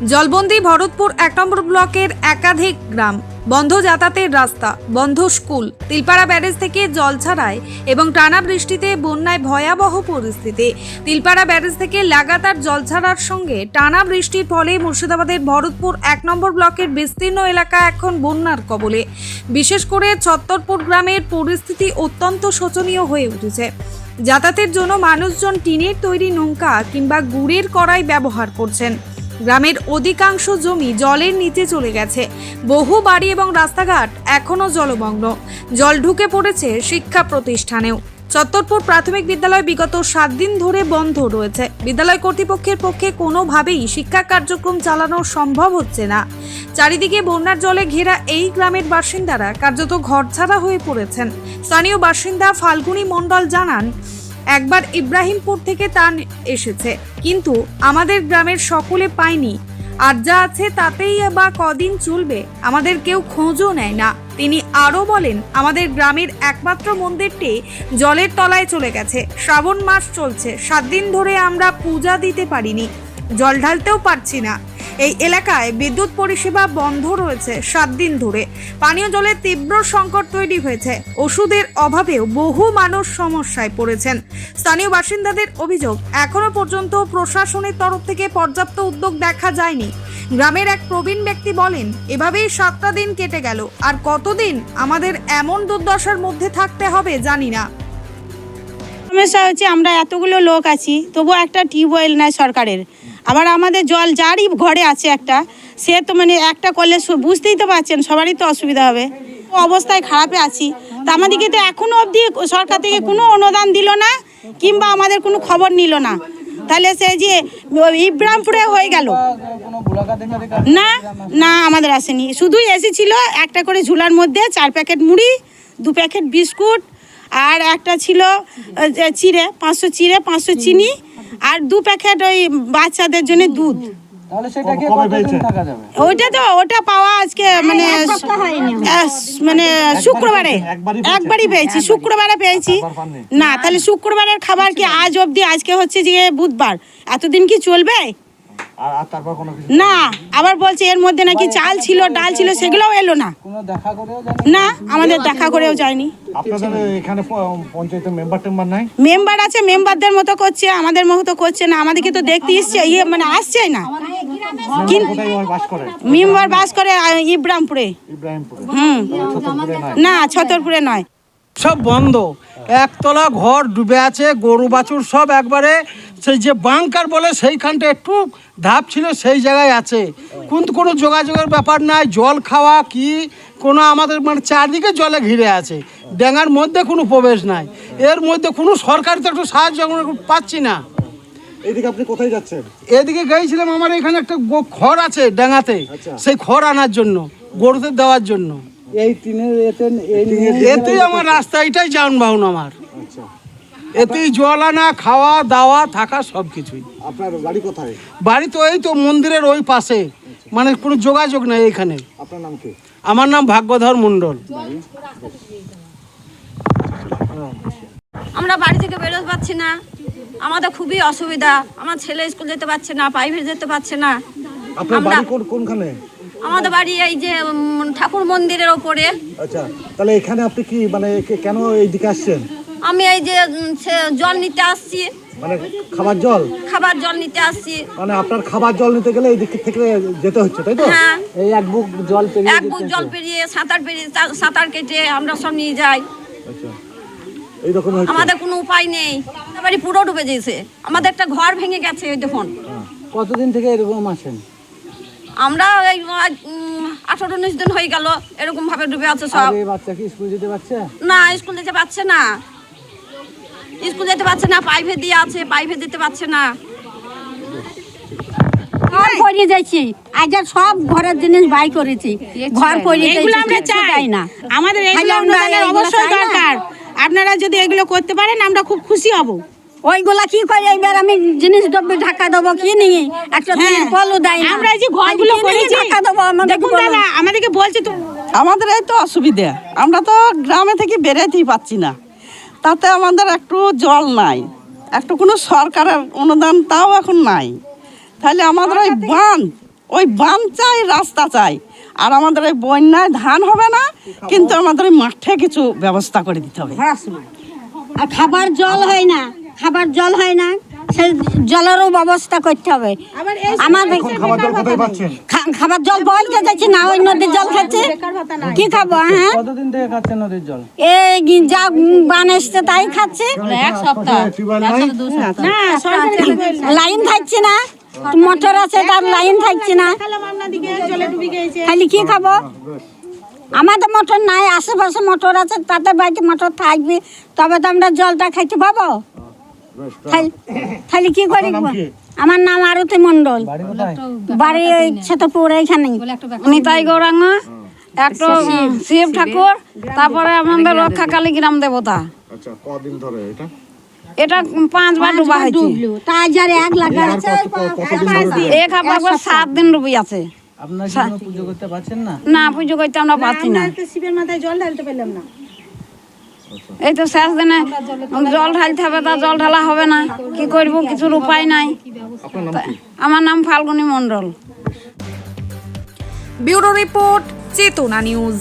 জলবন্দি ভরতপুর ১ নম্বর ব্লকের একাধিক গ্রাম, বন্ধ যাতায়াতের রাস্তা, বন্ধ স্কুল, তিলপাড়া ব্যারেজ থেকে জল ছাড়ায় এবং টানা বৃষ্টিতে বন্যায় ভয়াবহ পরিস্থিতি। তিলপাড়া ব্যারেজ থেকে লাগাতার জল ছাড়ার সঙ্গে টানা বৃষ্টির ফলে মুর্শিদাবাদের ভরতপুর ১ নম্বর ব্লকের বিস্তীর্ণ এলাকা এখন বন্যার কবলে। বিশেষ করে ছত্তরপুর গ্রামের পরিস্থিতি অত্যন্ত শোচনীয় হয়ে উঠেছে। যাতায়াতের জন্য মানুষজন টিনের তৈরি নৌকা কিংবা গুড়ের কড়াই ব্যবহার করছেন। গ্রামের অধিকাংশ জমি জলের নিচে চলে গেছে। বহু বাড়ি এবং রাস্তাঘাট এখনো জলমগ্ন। জল ঢুকে পড়েছে শিক্ষা প্রতিষ্ঠানেও। ছত্তরপুর প্রাথমিক বিদ্যালয় বিগত 7 দিন ধরে বন্ধ রয়েছে। বিদ্যালয় কর্তৃপক্ষের পক্ষে কোনোভাবেই শিক্ষা কার্যক্রম চালানো সম্ভব হচ্ছে না। চারিদিকে বন্যার জলে ঘেরা এই গ্রামের বাসিন্দারা কার্যত ঘরছাড়া হয়ে পড়েছেন। স্থানীয় বাসিন্দা ফাল্গুনী মণ্ডল জানান, একবার ইব্রাহিমপুর থেকে ত্রাণ এসেছে, কিন্তু আমাদের গ্রামের সকলে পায়নি। আর যা আছে তাতেই বা কদিন চলবে, আমাদের কেউ খোঁজও নেয় না। তিনি আরও বলেন, আমাদের গ্রামের একমাত্র মন্দিরটি জলের তলায় চলে গেছে। শ্রাবণ মাস চলছে, 7 দিন ধরে আমরা পূজা দিতে পারিনি, জল ঢালতেও পারছি না। এই এলাকায় বিদ্যুৎ পরিষেবা বন্ধ রয়েছে 7 দিন ধরে। পানীয় জলের তীব্র সংকট তৈরি হয়েছে। ওষুধের অভাবেও বহু মানুষ সমস্যায় পড়েছেন। স্থানীয় বাসিন্দাদের অভিযোগ, এখনো পর্যন্ত প্রশাসনের তরফ থেকে পর্যাপ্ত উদ্যোগ দেখা যায়নি। গ্রামের এক প্রবীণ ব্যক্তি বলেন, এভাবেই 7টা দিন কেটে গেল, আর কতদিন আমাদের এমন দুর্দশার মধ্যে থাকতে হবে জানি না। সমস্যা হচ্ছে আমরা এতগুলো লোক আছি, তবু একটা টিউবওয়েল নাই সরকারের। আবার আমাদের জল যারই ঘরে আছে একটা, সে তো মানে একটা করলে বুঝতেই তো পারছেন, সবারই তো অসুবিধা হবে। অবস্থায় খারাপে আছি, তা আমাদেরকে তো এখনো অবধি সরকার থেকে কোনো অনুদান দিল না, কিংবা আমাদের কোনো খবর নিল না। তাহলে সে যে ইব্রাহিমপুরে হয়ে গেল না, না আমাদের আসেনি। শুধুই এসেছিল একটা করে ঝুলার মধ্যে 4 প্যাকেট মুড়ি, 2 প্যাকেট বিস্কুট, আর একটা ছিল চিড়ে 500 চিড়ে, 500 চিনি, আর 2 প্যাকেট ওই বাচ্চাদের জন্য দুধ। ওটা পাওয়া আজকে মানে শুক্রবারে একবারই পেয়েছি, শুক্রবারে পেয়েছি না। তাহলে শুক্রবারের খাবার কি আজ অবধি, আজকে হচ্ছে যে বুধবার, এতদিন কি চলবে? না, আবার বলছে এর মধ্যে নাকি চাল ছিল, ডাল ছিল, সেগুলোও এলো না। না, আমাদের দেখা করেও যায়নি। মেম্বার আছে, মেম্বারদের মতো করছে, আমাদের মতো করছে না। আমাদেরকে তো দেখতে এসছে, মানে আসছে না। মেম্বার বাস করে ইব্রাহিমপুরে। না, ছত্তরপুরে নয়। সব বন্ধ, একতলা ঘর ডুবে আছে, গরু বাছুর সব একবারে সেই যে বাংকার বলে সেইখানটা একটু ধাপ ছিল, সেই জায়গায় আছে। কিন্তু কোনো যোগাযোগের ব্যাপার নাই, জল খাওয়া কি কোনো আমাদের মানে চারদিকে জলে ঘিরে আছে, ড্যাঙার মধ্যে কোনো প্রবেশ নাই। এর মধ্যে কোনো সরকারি তো একটু সাহায্য আমরা পাচ্ছি না। এদিকে আপনি কোথায় যাচ্ছেন? এদিকে গিয়েছিলাম, আমার এখানে একটা খড় আছে ড্যাঙাতে, সেই খড় আনার জন্য, গরুদের দেওয়ার জন্য। এই টিনের এতেই আমার রাস্তা, এটাই যানবাহন আমার। এতেই জল আনা, খাওয়া দাওয়া থাকা সব কিছুই। আপনার বাড়ি কোথায়? বাড়ি তো এই তো মন্দিরের ওই পাশে, মানে কোনো যোগাযোগ নাই এখানে। আপনার নাম কি? আমার নাম ভাগ্যধর মণ্ডল। আমরা বাড়ি থেকে বেরোতে পারছি না, আমাদের খুবই অসুবিধা। আমার ছেলে স্কুল যেতে পারছে না, প্রাইভেট যেতে পারছে না। আপনার বাড়ি কোনখানে? আমাদের বাড়ি এই যে ঠাকুর মন্দিরের ওপরে। আচ্ছা, তাহলে এখানে আপনি কি মানে কেন এইদিকে আসছেন? আমি এই যে জল নিতে আসছি, মানে খাবার জল নিতে আসছি। মানে আপনার খাবার জল নিতে গেলে এই দিক থেকে যেতে হচ্ছে, তাই তো? হ্যাঁ, এই এক বুক জল পেরিয়ে সাঁতার কেটে আমরা সব নিয়ে যাই। আচ্ছা, এইরকম আমাদের কোনো উপায় নেই, বাড়ি পুরো ডুবে গেছে, আমাদের একটা ঘর ভেঙে গেছে। ওই দেখুন। কতদিন থেকে এরকম আছেন? আমরা এই 18-19 দিন হয়ে গেল এরকম ভাবে ডুবে আছে সব। বাচ্চা কি স্কুল যেতে পারছে না? স্কুল যেতে পারছে না, প্রাইভেট দিয়ে আছে, প্রাইভেট যেতে পারছে না। ঘর পড়ে যাচ্ছি, আজ সব ঘরের জিনিস বাই করেছি, ঘর পড়ে এগুলো আমরা চাই না, আমাদের এগুলো অনুদানের অবশ্যই দরকার। আপনারা যদি এগুলো করতে পারেন আমরা খুব খুশি হব। ওইগুলা কি করে এবার আমি জিনিস ডবে ঢাকা দেবো কি নিয়ে, একটা কলও দেয় না। আমরা যে ঘরগুলো করেছি ঢাকা দেবো, দেখুন দাদা, আমাদেরকে বলছে তো। আমাদের এই তো অসুবিধা, আমরা তো গ্রামে থেকে বেরোতেই পাচ্ছি না, তাতে আমাদের একটু জল নাই, একটু কোনো সরকারের অনুদান তাও এখন নাই। তাহলে আমাদের ওই বাঁধ ওই বাঁধ চাই, রাস্তা চাই। আর আমাদের এই বন্যায় ধান হবে না, কিন্তু আমাদের ওই মাঠে কিছু ব্যবস্থা করে দিতে হবে। আর খাবার জল হয় না, খাবার জল হয় না, সেই জলেরও ব্যবস্থা করতে হবে। আমাদের খাবার জল কোথায় পাচ্ছেন? খাবার জল বলতে যাচ্ছি না, ওই নদীর জল খাচ্ছে, কি খাবো? হ্যাঁ, কতদিন থেকে খাচ্ছে নদীর জল? এই যা বান এসছে তাই খাচ্ছে। টিউবওয়েল নাই? লাইন থাকছে না, মোটর আছে তার লাইন থাকছে না, খালি কি খাবো? আমাদের মোটর নাই, আশেপাশে মোটর আছে, তাদের বাড়িতে মোটর থাকবে, তবে তো আমরা জলটা খাইতে পাবো। তাহলে কি করি? আমার নাম আরতি মন্ডল, বাড়ি ছেতপুর এইখানে। নিতাই গৌরাঙ্গ, একটা শিব ঠাকুর, তারপরে আমাদের রক্ষাকালী গ্রাম দেবতা। আচ্ছা, কদিন ধরে এটা? এটা 5 বার ডুবা হয়েছে। তাই যার 1 লাখ আছে, এক হাফ 7 দিন ডুবি আছে। আপনারা কি পুজো করতে পারছেন না? না, পুজো করতে আমরা পাচ্ছি না। শিবের মাথায় জল ঢালতে পারলাম না। এই তো শেষ দিনে জল ঢালতে হবে, তা জল ঢালা হবে না, কি করব, কিছুর উপায় নাই। আমার নাম ফাল্গুনী মণ্ডল। ব্যুরো রিপোর্ট, চেতনা নিউজ।